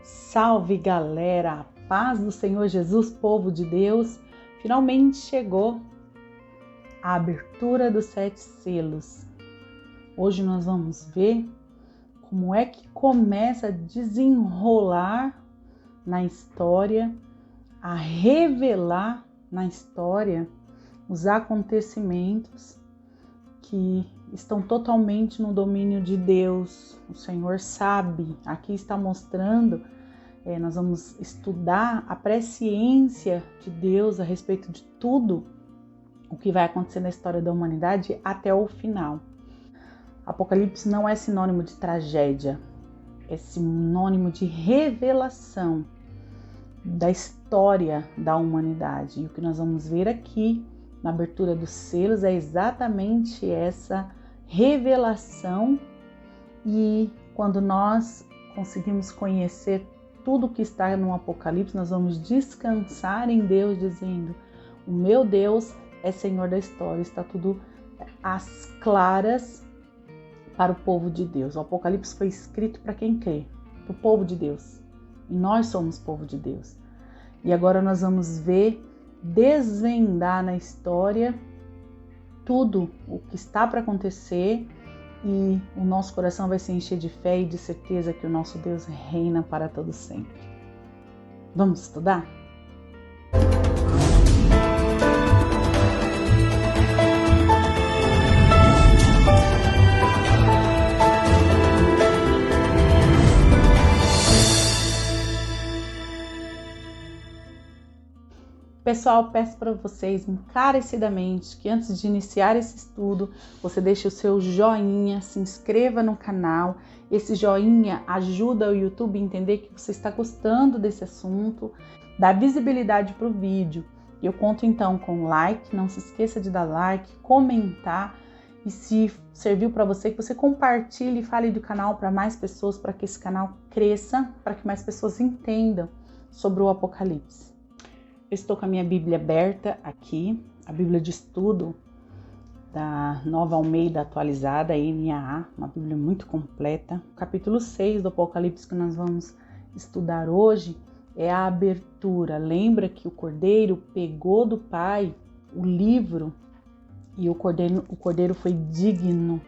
Salve galera, a paz do Senhor Jesus, povo de Deus. Finalmente chegou a abertura dos 7 selos. Hoje nós vamos ver como é que começa a desenrolar na história, a revelar na história os acontecimentos que estão totalmente no domínio de Deus. O Senhor sabe, aqui está mostrando, nós vamos estudar a presciência de Deus a respeito de tudo o que vai acontecer na história da humanidade até o final. Apocalipse não é sinônimo de tragédia, é sinônimo de revelação da história da humanidade. E o que nós vamos ver aqui na abertura dos selos é exatamente essa revelação, e quando nós conseguimos conhecer tudo que está no Apocalipse, nós vamos descansar em Deus dizendo: o meu Deus é Senhor da história, está tudo às claras para o povo de Deus. O Apocalipse foi escrito para quem crê, para o povo de Deus, e nós somos povo de Deus. E agora nós vamos ver, desvendar na história tudo o que está para acontecer, e o nosso coração vai se encher de fé e de certeza que o nosso Deus reina para todo sempre. Vamos estudar? Pessoal, peço para vocês encarecidamente que antes de iniciar esse estudo, você deixe o seu joinha, se inscreva no canal. Esse joinha ajuda o YouTube a entender que você está gostando desse assunto, dá visibilidade para o vídeo. Eu conto então com like, não se esqueça de dar like, comentar, e se serviu para você, que você compartilhe e fale do canal para mais pessoas, para que esse canal cresça, para que mais pessoas entendam sobre o Apocalipse. Eu estou com a minha Bíblia aberta aqui, a Bíblia de Estudo da Nova Almeida Atualizada, NAA, uma Bíblia muito completa. O capítulo 6 do Apocalipse que nós vamos estudar hoje é a abertura. Lembra que o Cordeiro pegou do Pai o livro, e o Cordeiro foi digno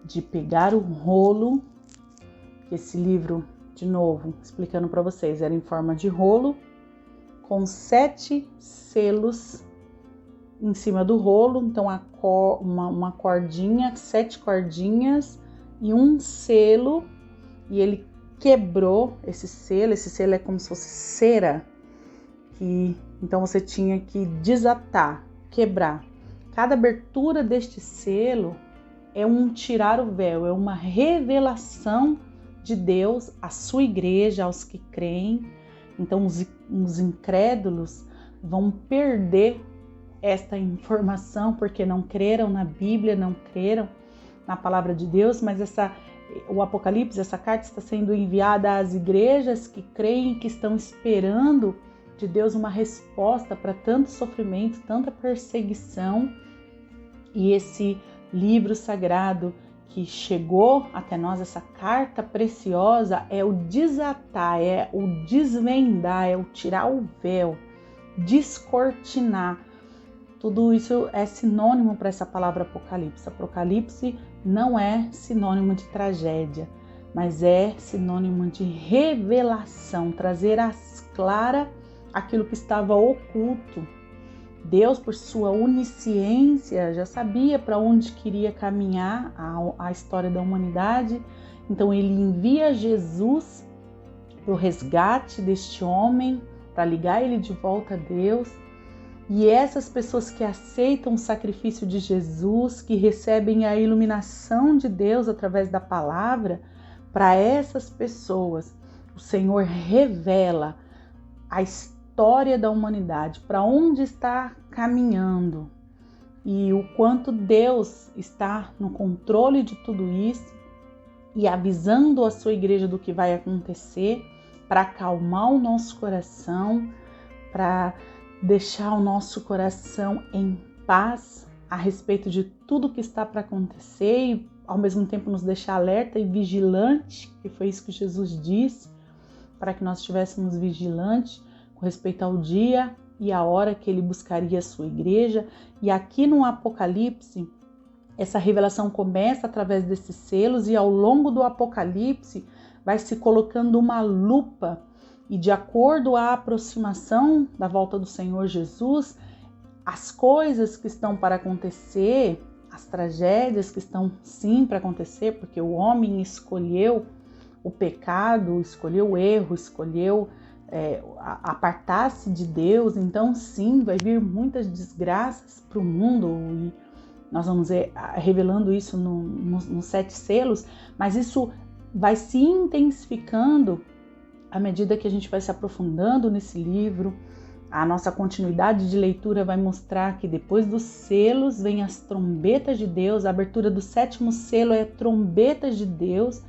de pegar o rolo, que esse livro, de novo, explicando para vocês, era em forma de rolo, com 7 selos em cima do rolo. Então uma cordinha, 7 cordinhas e um selo, e ele quebrou esse selo é como se fosse cera, então você tinha que desatar, quebrar. Cada abertura deste selo é um tirar o véu, é uma revelação de Deus à sua igreja, aos que creem. Então os incrédulos vão perder esta informação porque não creram na Bíblia, não creram na palavra de Deus, mas o Apocalipse, essa carta está sendo enviada às igrejas que creem e que estão esperando de Deus uma resposta para tanto sofrimento, tanta perseguição. E esse livro sagrado que chegou até nós, essa carta preciosa, é o desatar, é o desvendar, é o tirar o véu, descortinar. Tudo isso é sinônimo para essa palavra Apocalipse. Apocalipse não é sinônimo de tragédia, mas é sinônimo de revelação, trazer às claras aquilo que estava oculto. Deus, por sua onisciência, já sabia para onde queria caminhar a história da humanidade. Então ele envia Jesus para o resgate deste homem, para ligar ele de volta a Deus. E essas pessoas que aceitam o sacrifício de Jesus, que recebem a iluminação de Deus através da palavra, para essas pessoas o Senhor revela a história da humanidade, para onde está caminhando, e o quanto Deus está no controle de tudo isso, e avisando a sua igreja do que vai acontecer, para acalmar o nosso coração, para deixar o nosso coração em paz a respeito de tudo que está para acontecer, e ao mesmo tempo nos deixar alerta e vigilante, que foi isso que Jesus disse, para que nós estivéssemos vigilantes com respeito ao dia e a hora que ele buscaria a sua igreja. E aqui no Apocalipse, essa revelação começa através desses selos e ao longo do Apocalipse vai se colocando uma lupa e de acordo à aproximação da volta do Senhor Jesus, as coisas que estão para acontecer, as tragédias que estão sim para acontecer, porque o homem escolheu o pecado, escolheu o erro, escolheu apartar-se de Deus, então sim, vai vir muitas desgraças para o mundo e nós vamos ver revelando isso nos 7 selos, mas isso vai se intensificando à medida que a gente vai se aprofundando nesse livro. A nossa continuidade de leitura vai mostrar que depois dos selos vem as trombetas de Deus, a abertura do 7º selo é trombetas de Deus,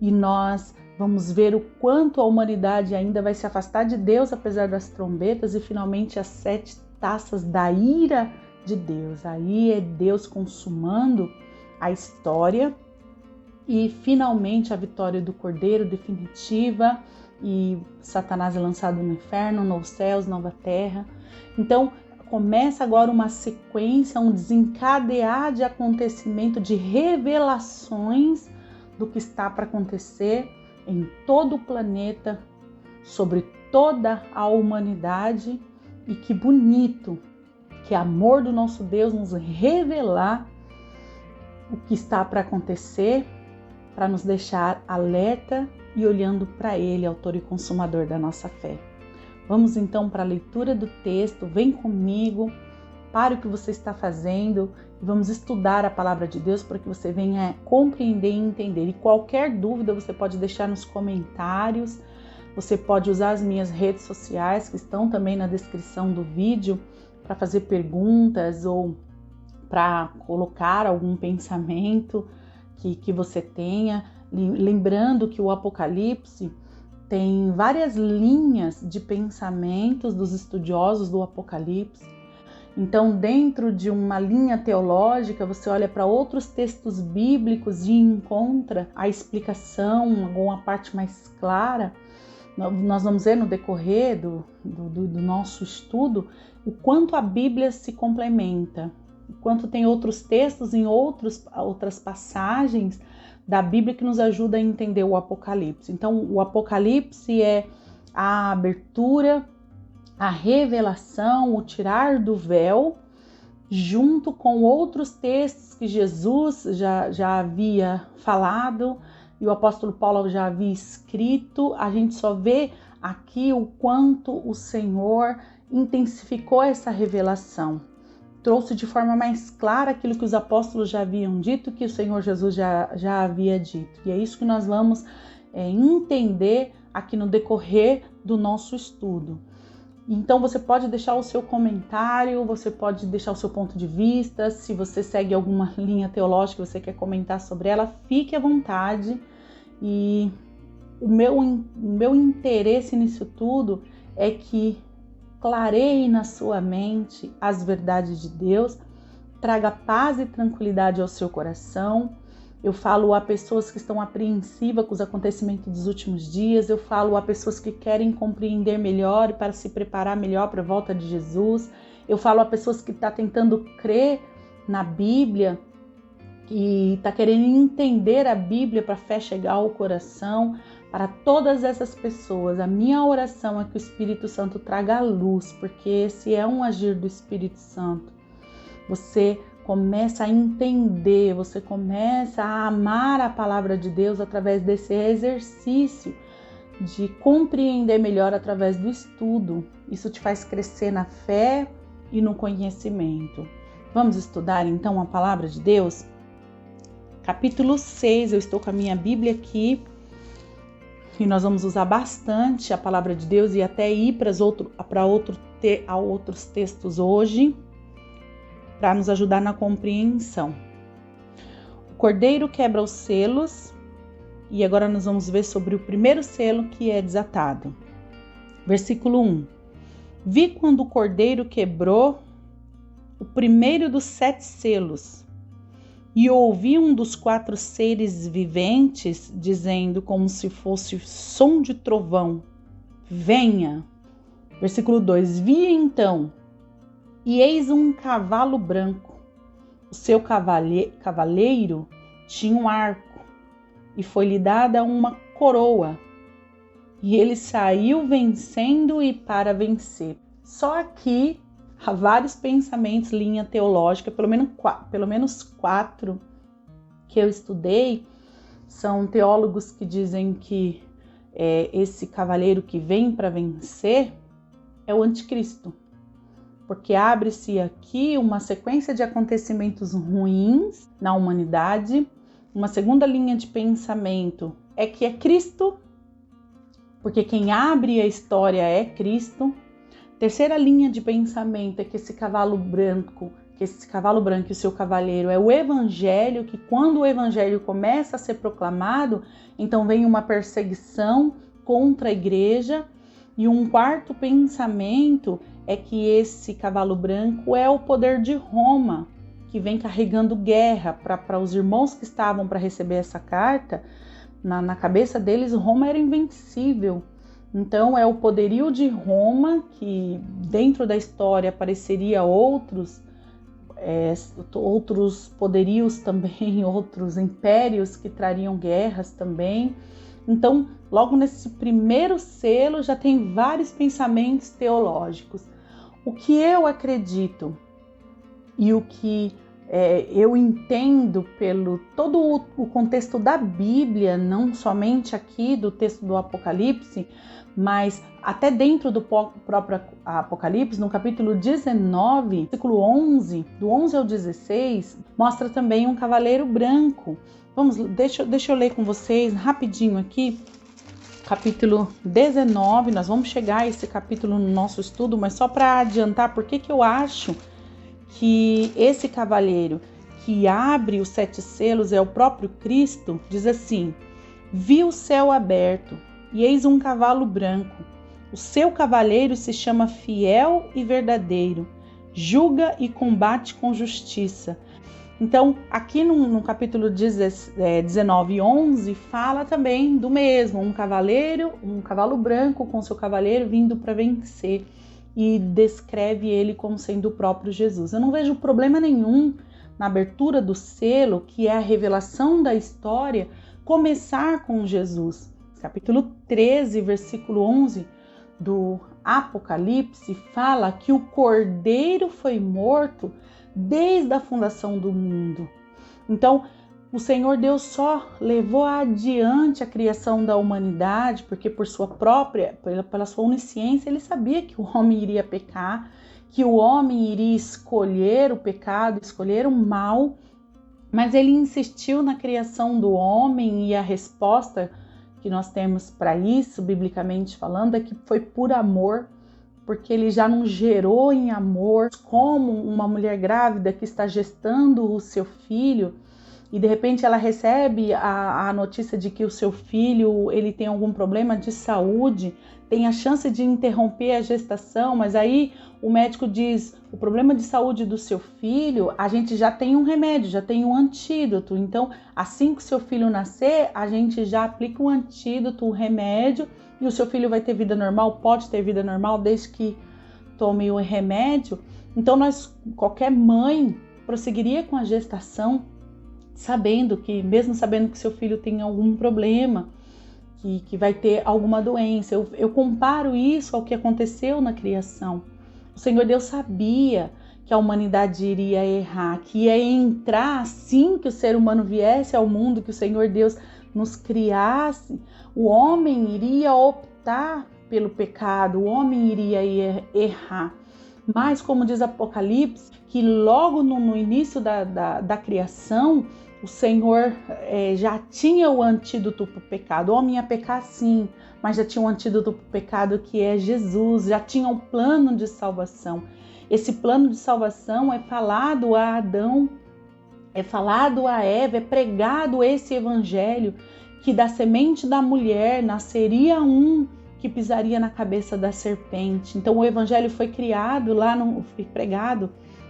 e nós vamos ver o quanto a humanidade ainda vai se afastar de Deus apesar das trombetas, e finalmente as 7 taças da ira de Deus. Aí é Deus consumando a história e finalmente a vitória do Cordeiro definitiva, e Satanás é lançado no inferno, novos céus, nova terra. Então começa agora uma sequência, um desencadear de acontecimento, de revelações do que está para acontecer em todo o planeta, sobre toda a humanidade. E que bonito, que amor do nosso Deus nos revelar o que está para acontecer, para nos deixar alerta e olhando para Ele, autor e consumador da nossa fé. Vamos então para a leitura do texto. Vem comigo, pare o que você está fazendo e vamos estudar a palavra de Deus para que você venha compreender e entender. E qualquer dúvida você pode deixar nos comentários, você pode usar as minhas redes sociais que estão também na descrição do vídeo para fazer perguntas ou para colocar algum pensamento que você tenha. Lembrando que o Apocalipse tem várias linhas de pensamentos dos estudiosos do Apocalipse. Então, dentro de uma linha teológica, você olha para outros textos bíblicos e encontra a explicação, alguma parte mais clara. Nós vamos ver no decorrer do nosso estudo o quanto a Bíblia se complementa, o quanto tem outros textos em outras passagens da Bíblia que nos ajuda a entender o Apocalipse. Então, o Apocalipse é a abertura, a revelação, o tirar do véu, junto com outros textos que Jesus já havia falado e o apóstolo Paulo já havia escrito. A gente só vê aqui o quanto o Senhor intensificou essa revelação. Trouxe de forma mais clara aquilo que os apóstolos já haviam dito, que o Senhor Jesus já havia dito. E é isso que nós vamos entender aqui no decorrer do nosso estudo. Então você pode deixar o seu comentário, você pode deixar o seu ponto de vista. Se você segue alguma linha teológica, você quer comentar sobre ela, fique à vontade. E o meu interesse nisso tudo é que clareie na sua mente as verdades de Deus, traga paz e tranquilidade ao seu coração. Eu falo a pessoas que estão apreensivas com os acontecimentos dos últimos dias, eu falo a pessoas que querem compreender melhor e para se preparar melhor para a volta de Jesus, eu falo a pessoas que estão tentando crer na Bíblia, que está querendo entender a Bíblia para a fé chegar ao coração. Para todas essas pessoas, a minha oração é que o Espírito Santo traga a luz, porque esse é um agir do Espírito Santo. Você começa a entender, você começa a amar a palavra de Deus através desse exercício de compreender melhor através do estudo. Isso te faz crescer na fé e no conhecimento. Vamos estudar então a palavra de Deus? Capítulo 6, eu estou com a minha Bíblia aqui. E nós vamos usar bastante a palavra de Deus e até ir para outros textos hoje, para nos ajudar na compreensão. O Cordeiro quebra os selos, e agora nós vamos ver sobre o primeiro selo que é desatado. Versículo 1. Vi quando o Cordeiro quebrou o primeiro dos 7 selos, e ouvi um dos 4 seres viventes dizendo, como se fosse som de trovão: venha. Versículo 2: vi então, e eis um cavalo branco. O seu cavaleiro tinha um arco, e foi-lhe dada uma coroa, e ele saiu vencendo e para vencer. Só aqui há vários pensamentos, linha teológica, pelo menos 4 que eu estudei, são teólogos que dizem que esse cavaleiro que vem para vencer é o anticristo, porque abre-se aqui uma sequência de acontecimentos ruins na humanidade. Uma segunda linha de pensamento é que é Cristo, porque quem abre a história é Cristo. Terceira linha de pensamento é que esse cavalo branco e o seu cavaleiro é o Evangelho, que quando o Evangelho começa a ser proclamado, então vem uma perseguição contra a igreja. E um quarto pensamento é que esse cavalo branco é o poder de Roma, que vem carregando guerra para os irmãos que estavam para receber essa carta. Na cabeça deles, Roma era invencível. Então é o poderio de Roma, que dentro da história apareceria outros poderios também, outros impérios que trariam guerras também. Então, logo nesse primeiro selo já tem vários pensamentos teológicos. O que eu acredito e o que eu entendo pelo todo o contexto da Bíblia, não somente aqui do texto do Apocalipse, mas até dentro do próprio Apocalipse, no capítulo 19, versículo 11, do 11 ao 16, mostra também um cavaleiro branco. Deixa eu ler com vocês rapidinho aqui, capítulo 19, nós vamos chegar a esse capítulo no nosso estudo, mas só para adiantar, por que eu acho que esse cavaleiro que abre os 7 selos é o próprio Cristo. Diz assim: vi o céu aberto, e eis um cavalo branco. O seu cavaleiro se chama Fiel e Verdadeiro, julga e combate com justiça. Então, aqui no capítulo 19 e 11, fala também do mesmo, um cavalo branco com seu cavaleiro vindo para vencer, e descreve ele como sendo o próprio Jesus. Eu não vejo problema nenhum na abertura do selo, que é a revelação da história, começar com Jesus. Capítulo 13, versículo 11 do Apocalipse fala que o Cordeiro foi morto desde a fundação do mundo. Então, o Senhor Deus só levou adiante a criação da humanidade, porque pela sua onisciência, ele sabia que o homem iria pecar, que o homem iria escolher o pecado, escolher o mal, mas ele insistiu na criação do homem, e a resposta que nós temos para isso, biblicamente falando, é que foi por amor, porque ele já não gerou em amor, como uma mulher grávida que está gestando o seu filho, e de repente ela recebe a notícia de que o seu filho ele tem algum problema de saúde, tem a chance de interromper a gestação, mas aí o médico diz: o problema de saúde do seu filho, a gente já tem um remédio, já tem um antídoto. Então, assim que o seu filho nascer, a gente já aplica o antídoto, o remédio, e o seu filho vai ter vida normal, pode ter vida normal desde que tome o remédio. Então, qualquer mãe prosseguiria com a gestação, mesmo sabendo que seu filho tem algum problema, que vai ter alguma doença. Eu comparo isso ao que aconteceu na criação. O Senhor Deus sabia que a humanidade iria errar, que ia entrar assim que o ser humano viesse ao mundo, que o Senhor Deus nos criasse, o homem iria optar pelo pecado, o homem iria errar. Mas, como diz Apocalipse, que logo no início da criação, o Senhor já tinha o antídoto para o pecado. O homem ia pecar sim, mas já tinha um antídoto para o pecado, que é Jesus. Já tinha um plano de salvação. Esse plano de salvação é falado a Adão, é falado a Eva, é pregado esse evangelho, que da semente da mulher nasceria um que pisaria na cabeça da serpente. Então o evangelho foi criado foi pregado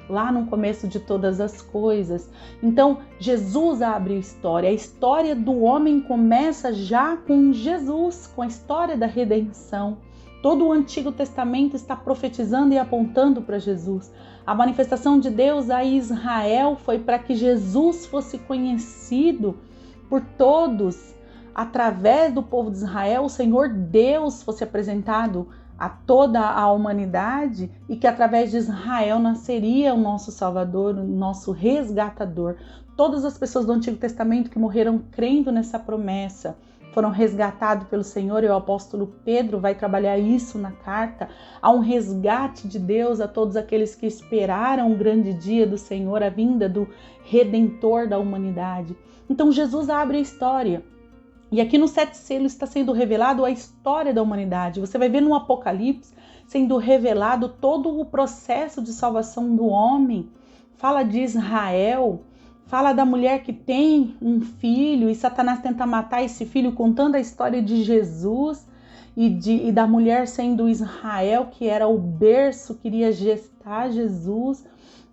lá no começo de todas as coisas. Então, Jesus abre a história do homem começa já com Jesus, com a história da redenção. Todo o Antigo Testamento está profetizando e apontando para Jesus. A manifestação de Deus a Israel foi para que Jesus fosse conhecido por todos. Através do povo de Israel, o Senhor Deus fosse apresentado a toda a humanidade e que através de Israel nasceria o nosso Salvador, o nosso resgatador. Todas as pessoas do Antigo Testamento que morreram crendo nessa promessa foram resgatados pelo Senhor, e o apóstolo Pedro vai trabalhar isso na carta. Há um resgate de Deus a todos aqueles que esperaram o grande dia do Senhor, a vinda do Redentor da humanidade. Então Jesus abre a história. E aqui no 7 selos está sendo revelado a história da humanidade. Você vai ver no Apocalipse sendo revelado todo o processo de salvação do homem. Fala de Israel, fala da mulher que tem um filho e Satanás tenta matar esse filho, contando a história de Jesus e da mulher sendo Israel, que era o berço, queria gestar Jesus.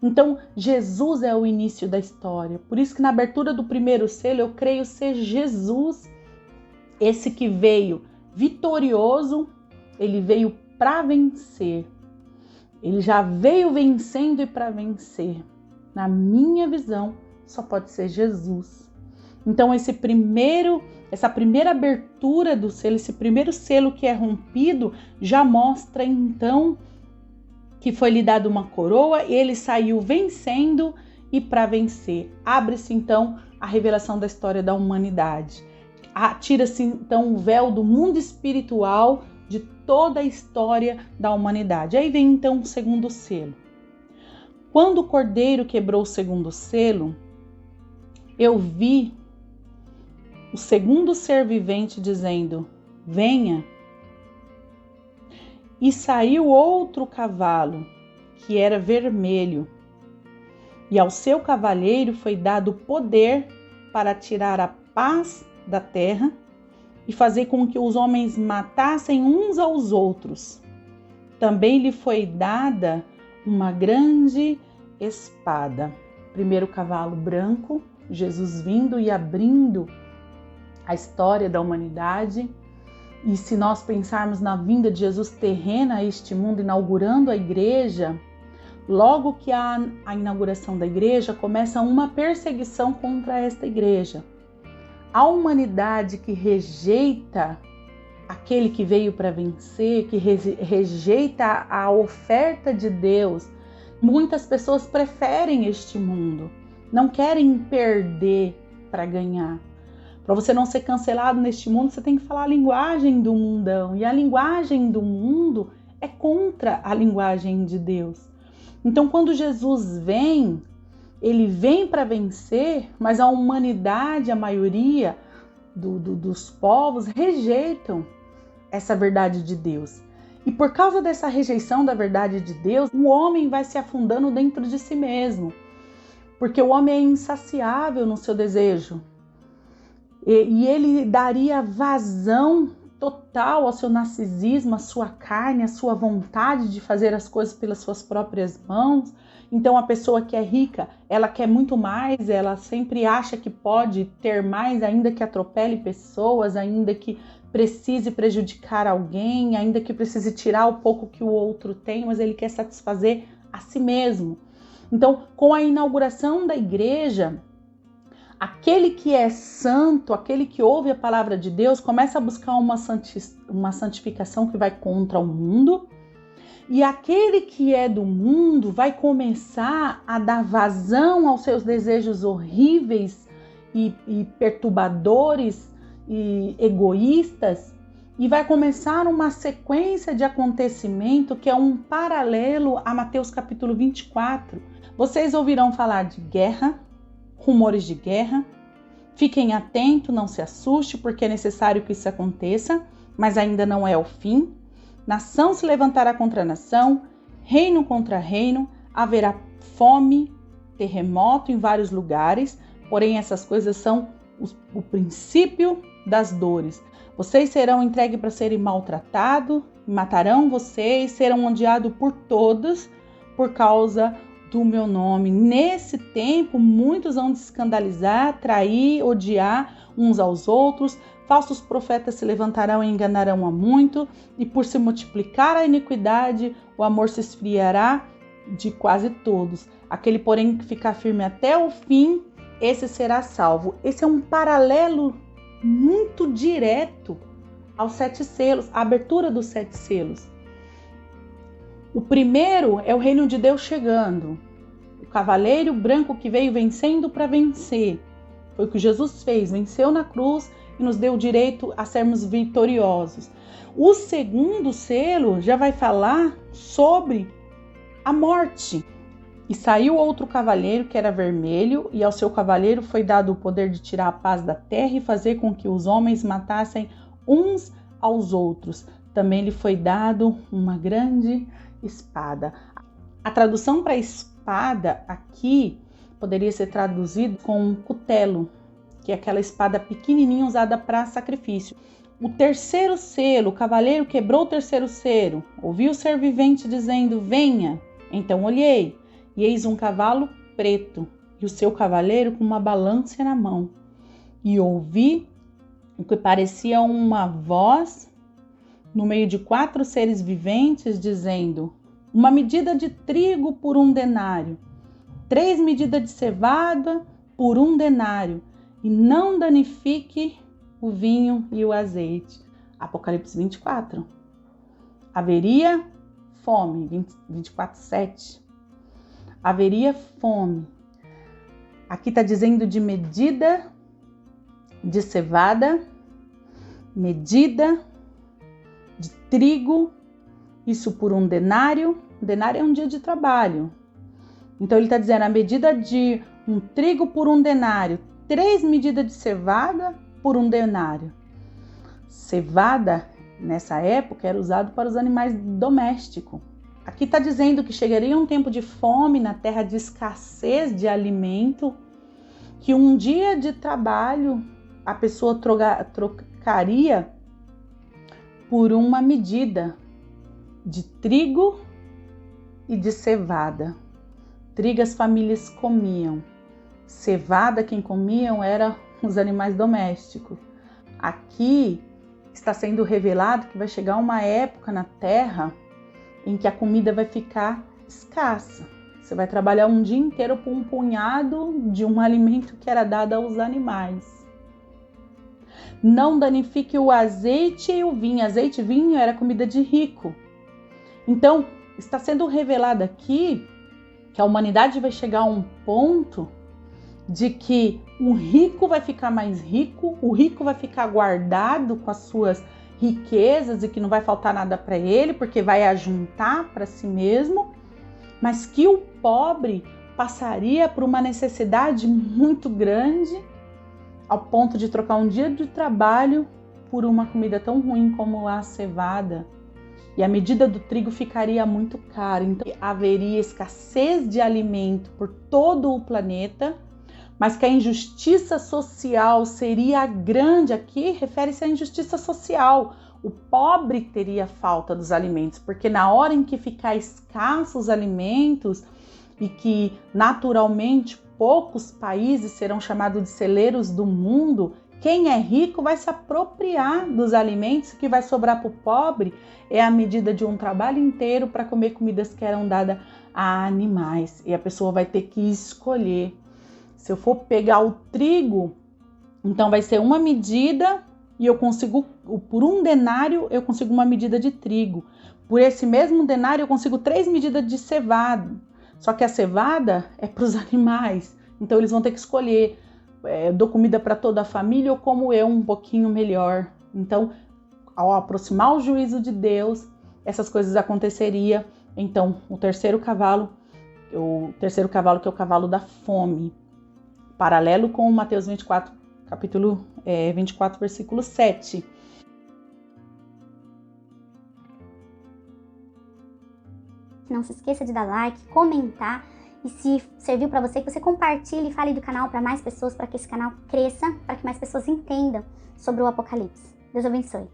Então, Jesus é o início da história. Por isso que na abertura do primeiro selo, eu creio ser Jesus, esse que veio vitorioso, ele veio para vencer. Ele já veio vencendo e para vencer. Na minha visão, só pode ser Jesus. Então, essa primeira abertura do selo, esse primeiro selo que é rompido, já mostra então que foi lhe dado uma coroa e ele saiu vencendo e para vencer. Abre-se então a revelação da história da humanidade. Tira-se então o véu do mundo espiritual de toda a história da humanidade. Aí vem então o segundo selo. Quando o Cordeiro quebrou o segundo selo, eu vi o segundo ser vivente dizendo: venha. E saiu outro cavalo, que era vermelho, e ao seu cavaleiro foi dado poder para tirar a paz da terra e fazer com que os homens matassem uns aos outros. Também lhe foi dada uma grande espada. Primeiro cavalo branco, Jesus vindo e abrindo a história da humanidade. E se nós pensarmos na vinda de Jesus terrena a este mundo, inaugurando a igreja, logo que há a inauguração da igreja, começa uma perseguição contra esta igreja. A humanidade que rejeita aquele que veio para vencer, que rejeita a oferta de Deus, muitas pessoas preferem este mundo, não querem perder para ganhar. Para você não ser cancelado neste mundo, você tem que falar a linguagem do mundão. E a linguagem do mundo é contra a linguagem de Deus. Então, quando Jesus vem, ele vem para vencer, mas a humanidade, a maioria dos povos, rejeitam essa verdade de Deus. E por causa dessa rejeição da verdade de Deus, o homem vai se afundando dentro de si mesmo. Porque o homem é insaciável no seu desejo. E ele daria vazão total ao seu narcisismo, à sua carne, à sua vontade de fazer as coisas pelas suas próprias mãos. Então a pessoa que é rica, ela quer muito mais, ela sempre acha que pode ter mais, ainda que atropele pessoas, ainda que precise prejudicar alguém, ainda que precise tirar o pouco que o outro tem, mas ele quer satisfazer a si mesmo. Então, com a inauguração da igreja, aquele que é santo, aquele que ouve a palavra de Deus, começa a buscar uma santificação que vai contra o mundo. E aquele que é do mundo vai começar a dar vazão aos seus desejos horríveis e perturbadores e egoístas. E vai começar uma sequência de acontecimento que é um paralelo a Mateus capítulo 24. Vocês ouvirão falar de guerra, rumores de guerra. Fiquem atentos, não se assuste, porque é necessário que isso aconteça, mas ainda não é o fim. Nação se levantará contra nação, reino contra reino, haverá fome, terremoto em vários lugares, porém essas coisas são o princípio das dores. Vocês serão entregues para serem maltratados, matarão vocês, serão odiados por todos por causa do meu nome. Nesse tempo, muitos vão se escandalizar, trair, odiar uns aos outros. Falsos profetas se levantarão e enganarão a muito, e por se multiplicar a iniquidade, o amor se esfriará de quase todos. Aquele, porém, que ficar firme até o fim, esse será salvo. Esse é um paralelo muito direto aos 7 selos, a abertura dos 7 selos. O primeiro é o reino de Deus chegando. O cavaleiro branco que veio vencendo para vencer. Foi o que Jesus fez, venceu na cruz e nos deu o direito a sermos vitoriosos. O segundo selo já vai falar sobre a morte. E saiu outro cavaleiro que era vermelho, e ao seu cavaleiro foi dado o poder de tirar a paz da terra e fazer com que os homens matassem uns aos outros. Também lhe foi dado uma grande espada. A tradução para espada aqui poderia ser traduzido com cutelo, que é aquela espada pequenininha usada para sacrifício. O terceiro selo, o cavaleiro quebrou o terceiro selo, ouviu o ser vivente dizendo: venha. Então olhei, e eis um cavalo preto, e o seu cavaleiro com uma balança na mão. E ouvi o que parecia uma voz no meio de 4 seres viventes, dizendo: uma medida de trigo por 1 denário, 3 medidas de cevada por 1 denário, e não danifique o vinho e o azeite. Apocalipse 24. Haveria fome, 24:7. Haveria fome. Aqui está dizendo de medida de cevada, medida de trigo, isso por 1 denário. Denário é um dia de trabalho. Então ele está dizendo a medida de um trigo por 1 denário, 3 medidas de cevada por 1 denário. Cevada, nessa época, era usado para os animais domésticos. Aqui está dizendo que chegaria um tempo de fome na terra, de escassez de alimento, que um dia de trabalho a pessoa trocaria por uma medida de trigo e de cevada. Trigo as famílias comiam, cevada quem comiam eram os animais domésticos. Aqui está sendo revelado que vai chegar uma época na terra em que a comida vai ficar escassa. Você vai trabalhar um dia inteiro por um punhado de um alimento que era dado aos animais. Não danifique o azeite e o vinho. Azeite e vinho era comida de rico. Então, está sendo revelado aqui que a humanidade vai chegar a um ponto de que o rico vai ficar mais rico, o rico vai ficar guardado com as suas riquezas e que não vai faltar nada para ele, porque vai ajuntar para si mesmo, mas que o pobre passaria por uma necessidade muito grande ao ponto de trocar um dia de trabalho por uma comida tão ruim como a cevada. E a medida do trigo ficaria muito cara, então haveria escassez de alimento por todo o planeta, mas que a injustiça social seria grande. Aqui refere-se à injustiça social. O pobre teria falta dos alimentos, porque na hora em que ficar escassos os alimentos e que naturalmente poucos países serão chamados de celeiros do mundo, quem é rico vai se apropriar dos alimentos. Que vai sobrar para o pobre é a medida de um trabalho inteiro para comer comidas que eram dadas a animais. E a pessoa vai ter que escolher. Se eu for pegar o trigo, então vai ser uma medida e eu consigo, por 1 denário, eu consigo uma medida de trigo. Por esse mesmo denário, eu consigo 3 medidas de cevada. Só que a cevada é para os animais. Então eles vão ter que escolher. Dou comida para toda a família ou como eu um pouquinho melhor. Então, ao aproximar o juízo de Deus, essas coisas aconteceriam. Então, o terceiro cavalo que é o cavalo da fome, paralelo com Mateus 24, capítulo 24, versículo 7. Não se esqueça de dar like, comentar. E se serviu para você, que você compartilhe e fale do canal para mais pessoas, para que esse canal cresça, para que mais pessoas entendam sobre o Apocalipse. Deus abençoe.